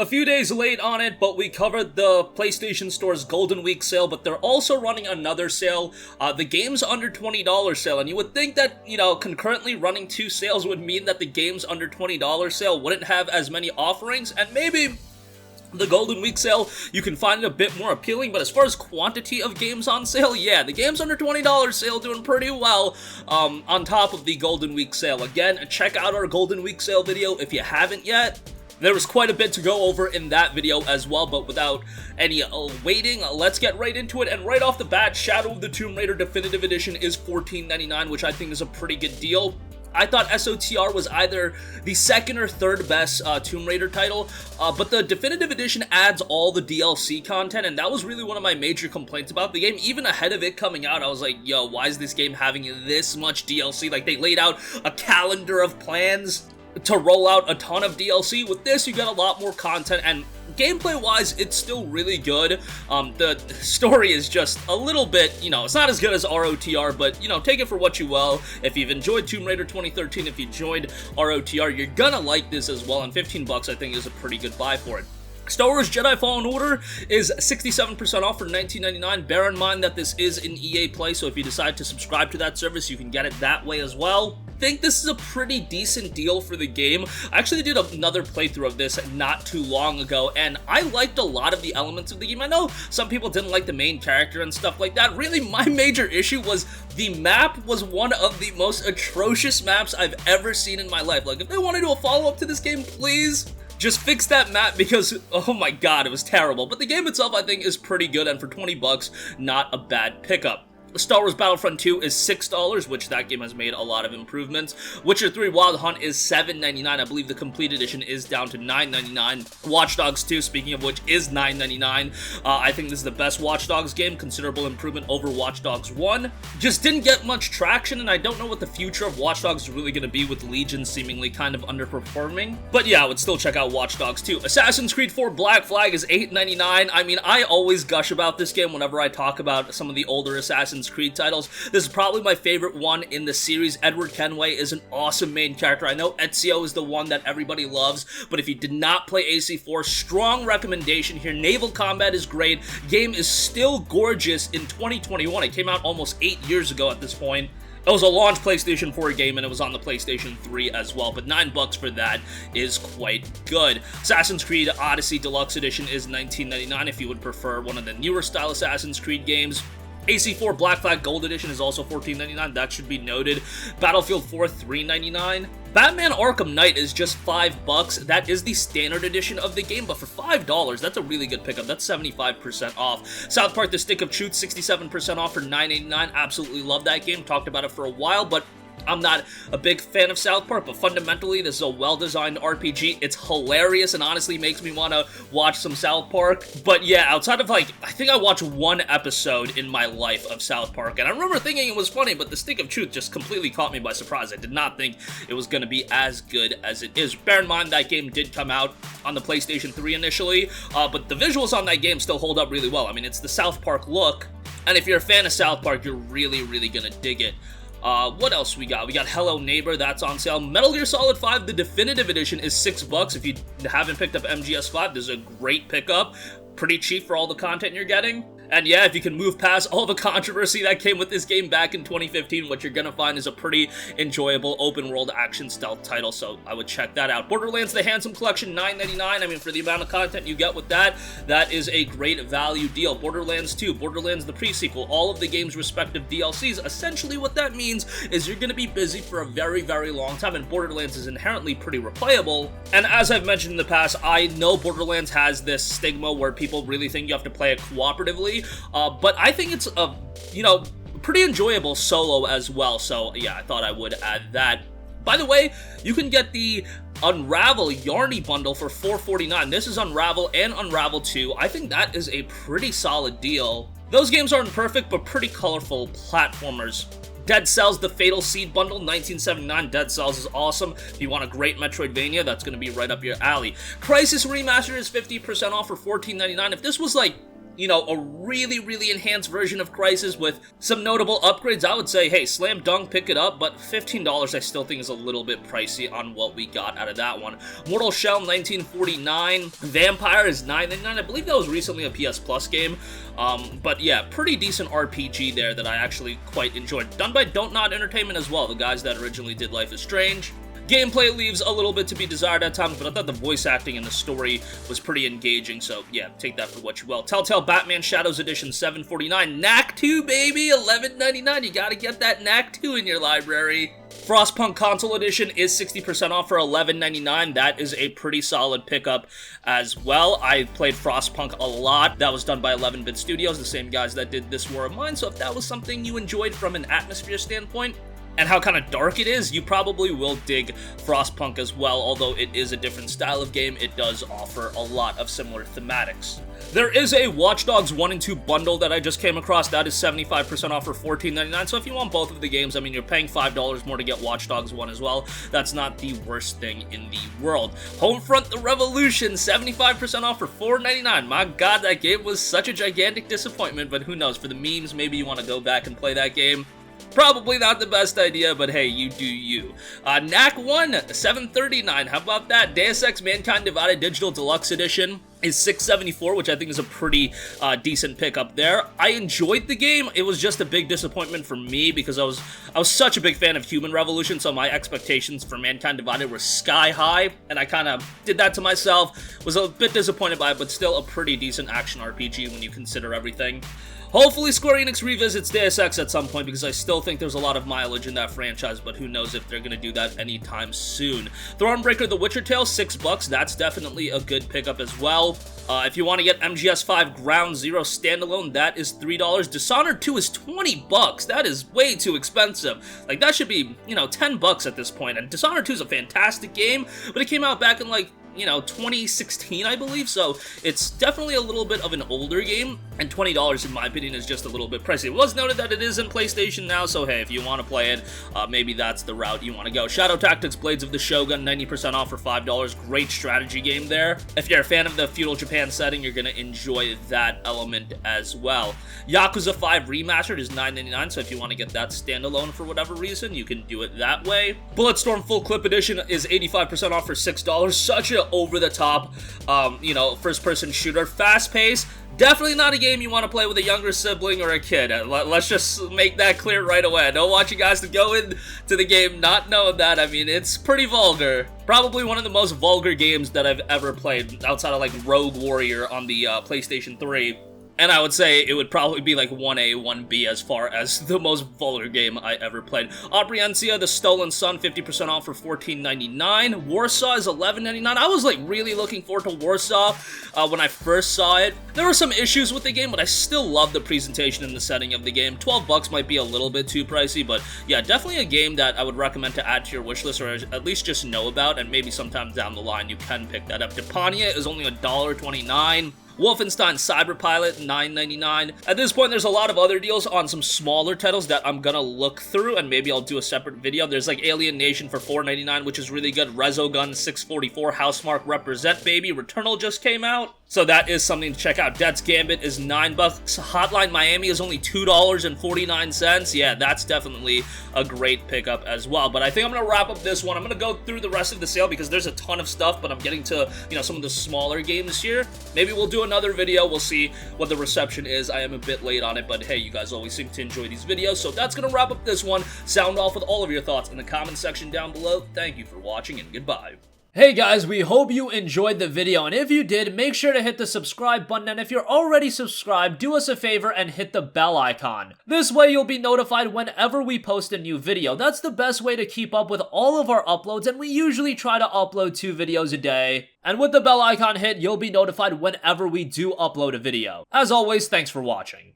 A few days late on it, but we covered the PlayStation Store's Golden Week sale, but they're also running another sale, the Games Under $20 sale, and you would think that, concurrently running two sales would mean that the Games Under $20 sale wouldn't have as many offerings, and maybe the Golden Week sale, you can find it a bit more appealing, but as far as quantity of games on sale, yeah, the Games Under $20 sale doing pretty well on top of the Golden Week sale. Again, check out our Golden Week sale video if you haven't yet. There was quite a bit to go over in that video as well, but without any waiting, let's get right into it. And right off the bat, Shadow of the Tomb Raider Definitive Edition is $14.99, which I think is a pretty good deal. I thought SOTR was either the second or third best Tomb Raider title, but the Definitive Edition adds all the DLC content, and that was really one of my major complaints about the game. Even ahead of it coming out, I was like, yo, why is this game having this much DLC? Like, they laid out a calendar of plans to roll out a ton of DLC. With this, you get a lot more content, and gameplay-wise, it's still really good. The story is just a little bit, it's not as good as ROTR, but, take it for what you will. If you've enjoyed Tomb Raider 2013, if you enjoyed ROTR, you're gonna like this as well, and 15 bucks, I think, is a pretty good buy for it. Star Wars Jedi Fallen Order is 67% off for $19.99. Bear in mind that this is an EA Play, so if you decide to subscribe to that service, you can get it that way as well. I think this is a pretty decent deal for the game. I actually did another playthrough of this not too long ago, and I liked a lot of the elements of the game. I know some people didn't like the main character and stuff like that. Really, my major issue was the map was one of the most atrocious maps I've ever seen in my life. Like, if they want to do a follow-up to this game, please just fix that map, because, oh my god, it was terrible. But the game itself, I think, is pretty good, and for 20 bucks, not a bad pickup. Star Wars Battlefront 2 is $6, which that game has made a lot of improvements. Witcher 3 Wild Hunt is $7.99. I believe the complete edition is down to $9.99. Watch Dogs 2, speaking of which, is $9.99. I think this is the best Watch Dogs game. Considerable improvement over Watch Dogs 1. Just didn't get much traction, and I don't know what the future of Watch Dogs is really going to be, with Legion seemingly kind of underperforming. But yeah, I would still check out Watch Dogs 2. Assassin's Creed 4 Black Flag is $8.99. I mean, I always gush about this game whenever I talk about some of the older Assassin's Creed titles. This is probably my favorite one in the series. Edward Kenway is an awesome main character. I know Ezio is the one that everybody loves, but if you did not play AC4, strong recommendation here. Naval combat is great. Game is still gorgeous in 2021. It came out almost 8 years ago at this point. It was a launch PlayStation 4 game, and it was on the PlayStation 3 as well, but $9 for that is quite good. Assassin's Creed Odyssey Deluxe Edition is $19.99 if you would prefer one of the newer style Assassin's Creed games. AC4 Black Flag Gold Edition is also $14.99, that should be noted. Battlefield 4, $3.99. Batman Arkham Knight is just $5. That is the standard edition of the game, but for $5, that's a really good pickup. That's 75% off. South Park The Stick of Truth, 67% off for $9.89. Absolutely love that game. Talked about it for a while, but I'm not a big fan of South Park, but fundamentally, this is a well-designed RPG. It's hilarious and honestly makes me want to watch some South Park. But yeah, outside of, I think I watched one episode in my life of South Park, and I remember thinking it was funny, but The Stick of Truth just completely caught me by surprise. I did not think it was going to be as good as it is. Bear in mind, that game did come out on the PlayStation 3 initially, but the visuals on that game still hold up really well. I mean, it's the South Park look, and if you're a fan of South Park, you're really, really going to dig it. What else we got? We got Hello Neighbor, that's on sale. Metal Gear Solid 5, the Definitive Edition, is $6. If you haven't picked up MGS5, this is a great pickup. Pretty cheap for all the content you're getting. And yeah, if you can move past all the controversy that came with this game back in 2015, what you're gonna find is a pretty enjoyable open-world action stealth title, so I would check that out. Borderlands The Handsome Collection, $9.99. I mean, for the amount of content you get with that, that is a great value deal. Borderlands 2, Borderlands the pre-sequel, all of the game's respective DLCs. Essentially what that means is you're gonna be busy for a very, very long time, and Borderlands is inherently pretty replayable. And as I've mentioned in the past, I know Borderlands has this stigma where people really think you have to play it cooperatively, but I think it's a, pretty enjoyable solo as well, so yeah, I thought I would add that. By the way, you can get the Unravel Yarny bundle for $4.49. This is Unravel and Unravel 2. I think that is a pretty solid deal. Those games aren't perfect, but pretty colorful platformers. Dead Cells The Fatal Seed bundle, $19.79. Dead Cells is awesome. If you want a great Metroidvania, that's going to be right up your alley. Crisis Remaster is 50% off for $14.99. If this was you know, a really enhanced version of Crysis with some notable upgrades, I would say, hey, slam dunk, pick it up, but $15 I still think is a little bit pricey on what we got out of that one. Mortal Shell, 1949. Vampire is $9.99. I believe that was recently a PS Plus game. But yeah, pretty decent RPG there that I actually quite enjoyed. Done by Don't Nod Entertainment as well, the guys that originally did Life is Strange. Gameplay leaves a little bit to be desired at times, but I thought the voice acting and the story was pretty engaging, so yeah, take that for what you will. Telltale Batman Shadows Edition, $7.49. Knack 2, baby, $11.99. You gotta get that Knack 2 in your library. Frostpunk Console Edition is 60% off for $11.99. That is a pretty solid pickup as well. I played Frostpunk a lot. That was done by 11-Bit Studios, the same guys that did This War of Mine, so if that was something you enjoyed from an atmosphere standpoint, and how kind of dark it is, you probably will dig Frostpunk as well, although it is a different style of game, it does offer a lot of similar thematics. There is a Watch Dogs 1 and 2 bundle that I just came across. That is 75% off for $14.99, so if you want both of the games, I mean, you're paying $5 more to get Watch Dogs 1 as well. That's not the worst thing in the world. Homefront The Revolution, 75% off for $4.99. My god, that game was such a gigantic disappointment, but who knows, for the memes, maybe you want to go back and play that game. Probably not the best idea, but hey, you do you. Knack 1, $7.39. How about that? Deus Ex Mankind Divided Digital Deluxe Edition is $6.74, which I think is a pretty decent pickup there. I enjoyed the game. It was just a big disappointment for me because I was such a big fan of Human Revolution, so my expectations for Mankind Divided were sky high, and I kind of did that to myself. Was a bit disappointed by it, but still a pretty decent action RPG when you consider everything. Hopefully Square Enix revisits Deus Ex at some point because I still think there's a lot of mileage in that franchise, but who knows if they're going to do that anytime soon. Thronebreaker The Witcher Tale, $6. That's definitely a good pickup as well. If you want to get MGS5 Ground Zero Standalone, that is $3. Dishonored 2 is $20. That is way too expensive. Like, that should be, you know, $10 at this point. And Dishonored 2 is a fantastic game, but it came out back in, like, you know, 2016, I believe, so it's definitely a little bit of an older game, and $20, in my opinion, is just a little bit pricey. It was noted that it is in PlayStation now, so hey, if you want to play it, maybe that's the route you want to go. Shadow Tactics Blades of the Shogun, 90% off for $5. Great strategy game there. If you're a fan of the feudal Japan setting, you're going to enjoy that element as well. Yakuza 5 Remastered is $9.99, so if you want to get that standalone for whatever reason, you can do it that way. Bulletstorm Full Clip Edition is 85% off for $6. Such a over-the-top, you know, first-person shooter. Fast-paced. Definitely not a game you want to play with a younger sibling or a kid. Let's just make that clear right away. I don't want you guys to go into the game not knowing that. I mean, it's pretty vulgar. Probably one of the most vulgar games that I've ever played, outside of, like, Rogue Warrior on the PlayStation 3. And I would say it would probably be like 1A, 1B as far as the most vulgar game I ever played. Opriencia, The Stolen Sun, 50% off for $14.99. Warsaw is $11.99. I was like really looking forward to Warsaw when I first saw it. There were some issues with the game, but I still love the presentation and the setting of the game. $12 might be a little bit too pricey, but yeah, definitely a game that I would recommend to add to your wishlist, or at least just know about, and maybe sometime down the line you can pick that up. Depania is only $1.29. Wolfenstein Cyberpilot, $9.99. At this point, there's a lot of other deals on some smaller titles that I'm gonna look through, and maybe I'll do a separate video. There's like Alien Nation for $4.99, which is really good. Resogun, $6.44. Housemarque Represent, baby. Returnal just came out, so that is something to check out. Death's Gambit is $9. Hotline Miami is only $2.49. Yeah, that's definitely a great pickup as well. But I think I'm gonna wrap up this one. I'm gonna go through the rest of the sale because there's a ton of stuff, but I'm getting to, you know, some of the smaller games here. Maybe we'll do another video. We'll see what the reception is. I am a bit late on it, but hey, you guys always seem to enjoy these videos, so that's gonna wrap up this one. Sound off with all of your thoughts in the comment section down below. Thank you for watching, and goodbye. Hey guys, we hope you enjoyed the video, and if you did, make sure to hit the subscribe button, and if you're already subscribed, do us a favor and hit the bell icon. This way you'll be notified whenever we post a new video. That's the best way to keep up with all of our uploads, and we usually try to upload 2 videos a day. And with the bell icon hit, you'll be notified whenever we do upload a video. As always, thanks for watching.